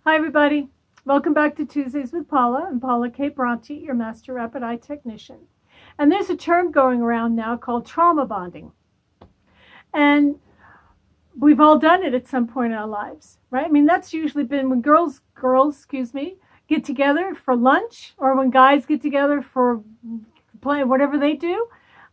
Hi, everybody. Welcome back to Tuesdays with Paula. I'm Paula K Bronte, your Master Rapid Eye Technician. And there's a term going around now called trauma bonding. And we've all done it at some point in our lives, right? I mean, that's usually been when girls, get together for lunch, or when guys get together for play, whatever they do.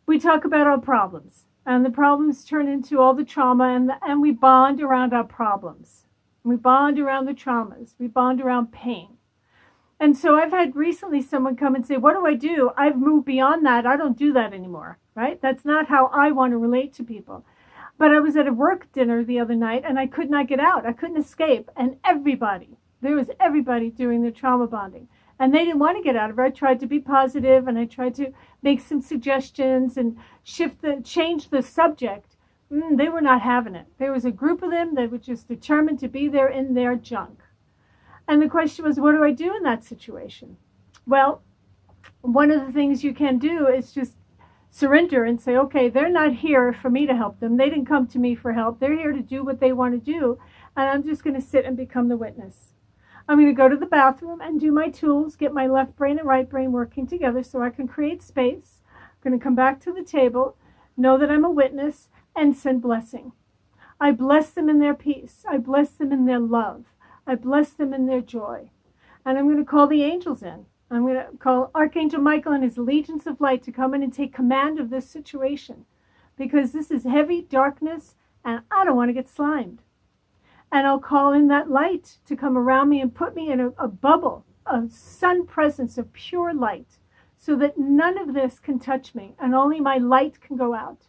We talk about our problems, and the problems turn into all the trauma, and we bond around our problems. We bond around the traumas. We bond around pain. And so I've had recently someone come and say, what do I do? I've moved beyond that. I don't do that anymore, right? That's not how I want to relate to people. But I was at a work dinner the other night, and I could not get out. I couldn't escape. And there was everybody doing their trauma bonding. And they didn't want to get out of it. I tried to be positive, and I tried to make some suggestions and change the subject. They were not having it. There was a group of them that were just determined to be there in their junk. And the question was, what do I do in that situation? Well, one of the things you can do is just surrender and say, okay, they're not here for me to help them. They didn't come to me for help. They're here to do what they want to do. And I'm just going to sit and become the witness. I'm going to go to the bathroom and do my tools, get my left brain and right brain working together so I can create space. I'm going to come back to the table, know that I'm a witness, and send blessing. I bless them in their peace. I bless them in their love. I bless them in their joy. And I'm going to call the angels in. I'm going to call Archangel Michael and his legions of light to come in and take command of this situation, because this is heavy darkness and I don't want to get slimed. And I'll call in that light to come around me and put me in a bubble of sun presence of pure light, so that none of this can touch me and only my light can go out.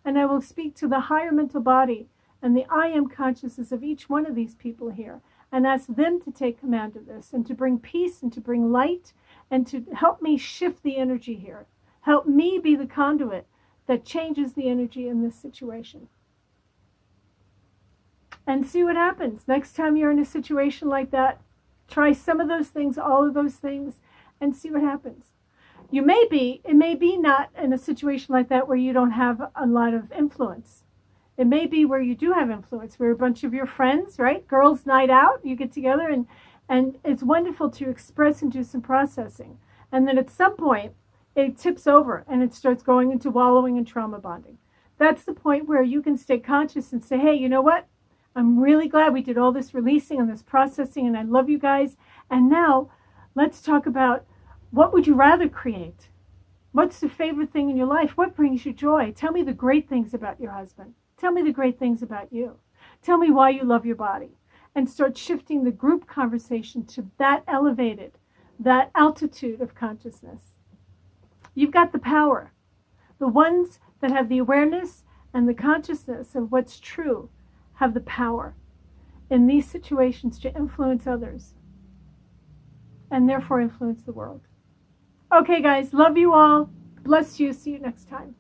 And I will speak to the higher mental body and the I am consciousness of each one of these people here, and ask them to take command of this and to bring peace and to bring light and to help me shift the energy here. Help me be the conduit that changes the energy in this situation. And see what happens. Next time you're in a situation like that, try some of those things, all of those things, and see what happens. It may be not in a situation like that where you don't have a lot of influence. It may be where you do have influence, where a bunch of your friends, right? Girls' night out, you get together and it's wonderful to express and do some processing. And then at some point, it tips over and it starts going into wallowing and trauma bonding. That's the point where you can stay conscious and say, hey, you know what? I'm really glad we did all this releasing and this processing, and I love you guys. And now let's talk about, what would you rather create? What's the favorite thing in your life? What brings you joy? Tell me the great things about your husband. Tell me the great things about you. Tell me why you love your body. And start shifting the group conversation to that elevated, that altitude of consciousness. You've got the power. The ones that have the awareness and the consciousness of what's true have the power in these situations to influence others and therefore influence the world. Okay, guys, love you all. Bless you. See you next time.